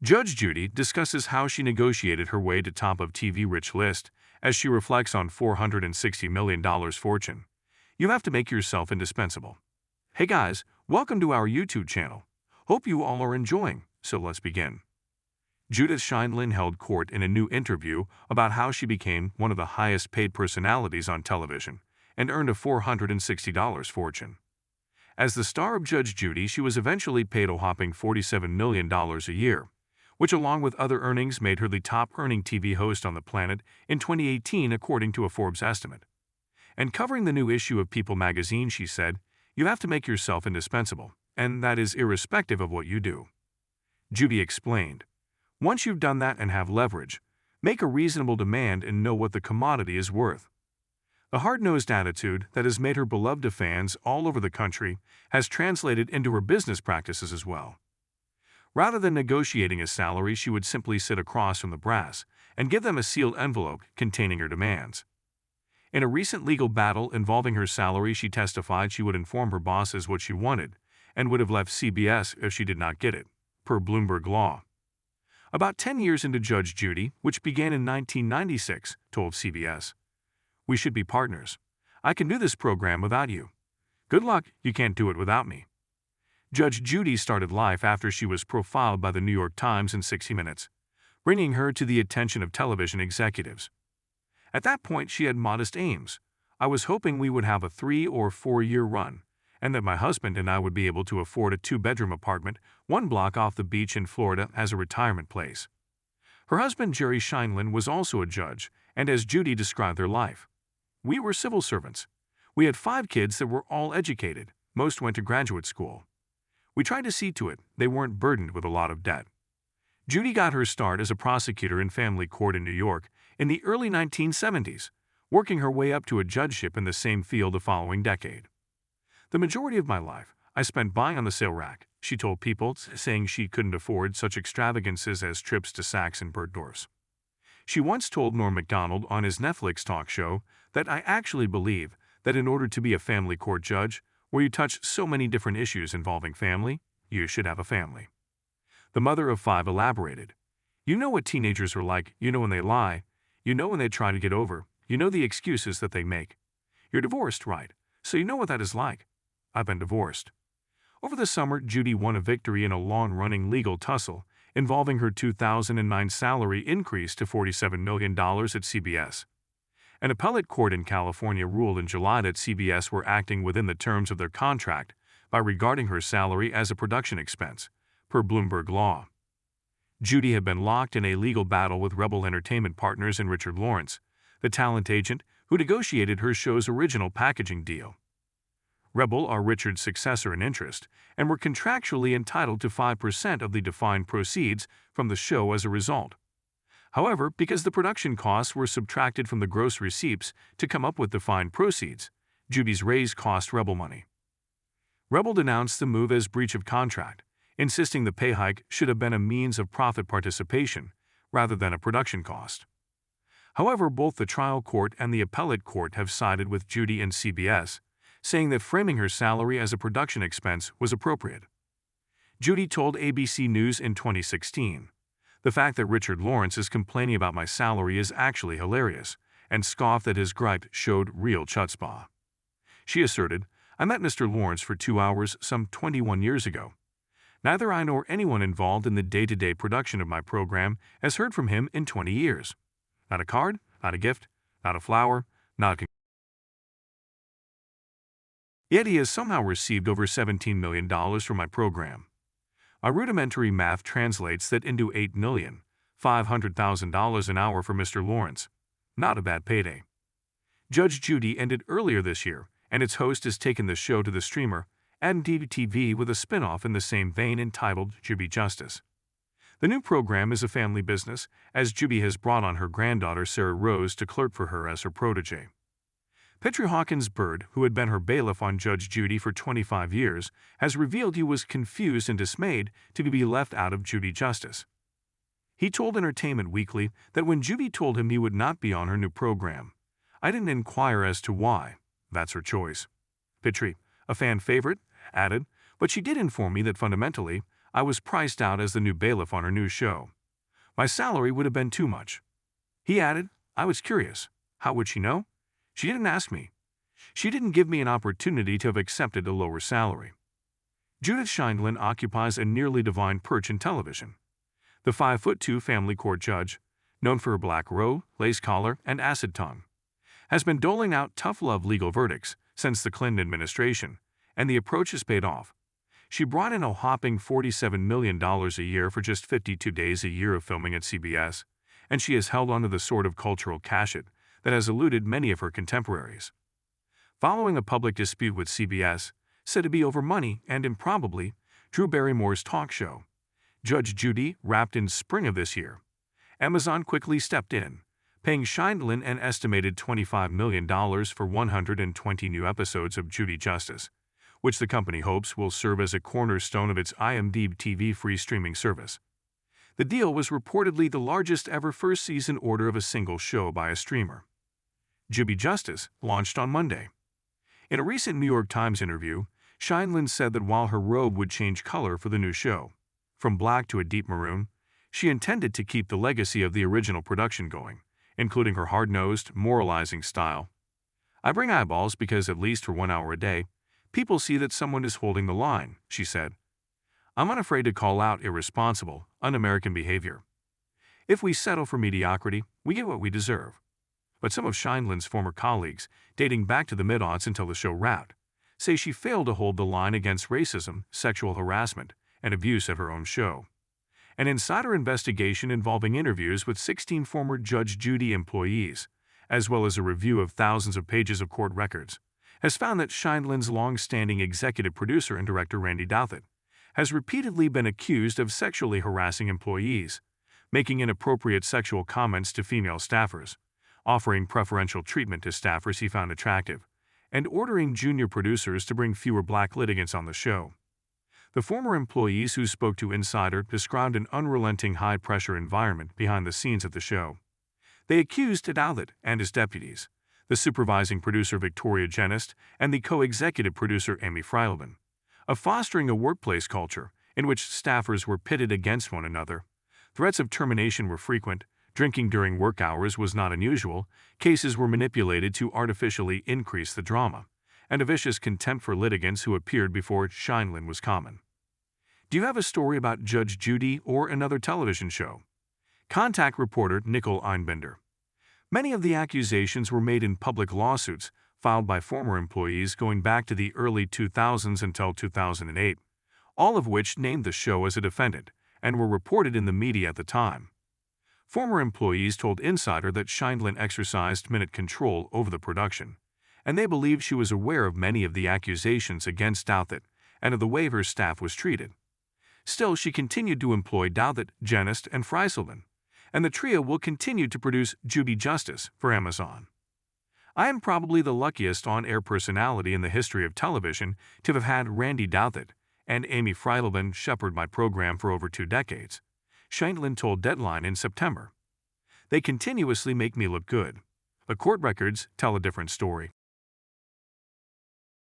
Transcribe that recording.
Judge Judy discusses how she negotiated her way to top of TV rich list as she reflects on $460 million fortune. You have to make yourself indispensable. Hey guys, welcome to our YouTube channel. Hope you all are enjoying, so let's begin. Judith Sheindlin held court in a new interview about how she became one of the highest paid personalities on television and earned a $460 fortune. As the star of Judge Judy, she was eventually paid a whopping $47 million a year, which along with other earnings made her the top-earning TV host on the planet in 2018 according to a Forbes estimate. And covering the new issue of People magazine, she said, "You have to make yourself indispensable, and that is irrespective of what you do." Judy explained, "Once you've done that and have leverage, make a reasonable demand and know what the commodity is worth." The hard-nosed attitude that has made her beloved to fans all over the country has translated into her business practices as well. Rather than negotiating a salary, she would simply sit across from the brass and give them a sealed envelope containing her demands. In a recent legal battle involving her salary, she testified she would inform her bosses what she wanted and would have left CBS if she did not get it, per Bloomberg Law. About 10 years into Judge Judy, which began in 1996, told CBS, "We should be partners. I can do this program without you. Good luck, you can't do it without me." Judge Judy started life after she was profiled by the New York Times and 60 Minutes, bringing her to the attention of television executives. At that point, she had modest aims. "I was hoping we would have a 3 or 4 year run, and that my husband and I would be able to afford a 2-bedroom apartment 1 block off the beach in Florida as a retirement place." Her husband, Jerry Sheindlin, was also a judge, and as Judy described their life, "We were civil servants. We had 5 kids that were all educated. Most went to graduate school. We tried to see to it they weren't burdened with a lot of debt." Judy got her start as a prosecutor in family court in New York in the early 1970s, working her way up to a judgeship in the same field the following decade. "The majority of my life I spent buying on the sale rack," she told People, saying she couldn't afford such extravagances as trips to Saks and Bergdorf's. She once told Norm Macdonald on his Netflix talk show that, "I actually believe that in order to be a family court judge, where you touch so many different issues involving family, you should have a family." The mother of 5 elaborated, "You know what teenagers are like. You know when they lie. You know when they try to get over. You know the excuses that they make. You're divorced, right? So you know what that is like. I've been divorced." Over the summer, Judy won a victory in a long-running legal tussle involving her 2009 salary increase to $47 million at CBS. An appellate court in California ruled in July that CBS were acting within the terms of their contract by regarding her salary as a production expense, per Bloomberg Law. Judy had been locked in a legal battle with Rebel Entertainment Partners and Richard Lawrence, the talent agent who negotiated her show's original packaging deal. Rebel are Richard's successor in interest and were contractually entitled to 5% of the defined proceeds from the show as a result. However, because the production costs were subtracted from the gross receipts to come up with defined proceeds, Judy's raise cost Rebel money. Rebel denounced the move as breach of contract, insisting the pay hike should have been a means of profit participation rather than a production cost. However, both the trial court and the appellate court have sided with Judy and CBS, saying that framing her salary as a production expense was appropriate. Judy told ABC News in 2016, "The fact that Richard Lawrence is complaining about my salary is actually hilarious," and scoffed that his gripe showed real chutzpah. She asserted, "I met Mr. Lawrence for 2 hours some 21 years ago. Neither I nor anyone involved in the day-to-day production of my program has heard from him in 20 years. Not a card, not a gift, not a flower, not a Yet he has somehow received over $17 million from my program. My rudimentary math translates that into $8,500,000 an hour for Mr. Lawrence. Not a bad payday." Judge Judy ended earlier this year, and its host has taken the show to the streamer and TV with a spin-off in the same vein entitled Judy Justice. The new program is a family business, as Judy has brought on her granddaughter Sarah Rose to clerk for her as her protege. Petrie Hawkins Bird, who had been her bailiff on Judge Judy for 25 years, has revealed he was confused and dismayed to be left out of Judy Justice. He told Entertainment Weekly that when Judy told him he would not be on her new program, "I didn't inquire as to why. That's her choice." Petrie, a fan favorite, added, "But she did inform me that fundamentally, I was priced out as the new bailiff on her new show. My salary would have been too much." He added, "I was curious. How would she know? She didn't ask me. She didn't give me an opportunity to have accepted a lower salary." Judith Sheindlin occupies a nearly divine perch in television. The 5'2" family court judge, known for her black robe, lace collar, and acid tongue, has been doling out tough love legal verdicts since the Clinton administration, and the approach has paid off. She brought in a whopping $47 million a year for just 52 days a year of filming at CBS, and she has held onto the sort of cultural cachet that has eluded many of her contemporaries. Following a public dispute with CBS, said to be over money and improbably, Drew Barrymore's talk show, Judge Judy, wrapped in spring of this year, Amazon quickly stepped in, paying Sheindlin an estimated $25 million for 120 new episodes of Judy Justice, which the company hopes will serve as a cornerstone of its IMDb TV free streaming service. The deal was reportedly the largest ever first-season order of a single show by a streamer. Judy Justice launched on Monday. In a recent New York Times interview, Sheindlin said that while her robe would change color for the new show, from black to a deep maroon, she intended to keep the legacy of the original production going, including her hard-nosed, moralizing style. "I bring eyeballs because, at least for 1 hour a day, people see that someone is holding the line," she said. "I'm unafraid to call out irresponsible, un-American behavior. If we settle for mediocrity, we get what we deserve." But some of Sheindlin's former colleagues, dating back to the mid-aughts until the show wrapped, say she failed to hold the line against racism, sexual harassment, and abuse at her own show. An insider investigation involving interviews with 16 former Judge Judy employees, as well as a review of thousands of pages of court records, has found that Sheindlin's long-standing executive producer and director Randy Douthit has repeatedly been accused of sexually harassing employees, making inappropriate sexual comments to female staffers, offering preferential treatment to staffers he found attractive, and ordering junior producers to bring fewer black litigants on the show. The former employees who spoke to Insider described an unrelenting high-pressure environment behind the scenes at the show. They accused Douthit and his deputies, the supervising producer Victoria Genest and the co-executive producer Amy Freilman, of fostering a workplace culture in which staffers were pitted against one another. Threats of termination were frequent, drinking during work hours was not unusual, cases were manipulated to artificially increase the drama, and a vicious contempt for litigants who appeared before Sheindlin was common. Do you have a story about Judge Judy or another television show? Contact reporter Nicole Einbinder. Many of the accusations were made in public lawsuits filed by former employees going back to the early 2000s until 2008, all of which named the show as a defendant and were reported in the media at the time. Former employees told Insider that Sheindlin exercised minute control over the production, and they believed she was aware of many of the accusations against Douthit and of the way her staff was treated. Still, she continued to employ Douthit, Genest, and Freilman, and the trio will continue to produce Judy Justice for Amazon. I am probably the luckiest on-air personality in the history of television to have had Randy Douthit and Amy Freilman shepherd my program for over 2 decades, Sheindlin told Deadline in September. "They continuously make me look good. The court records tell a different story."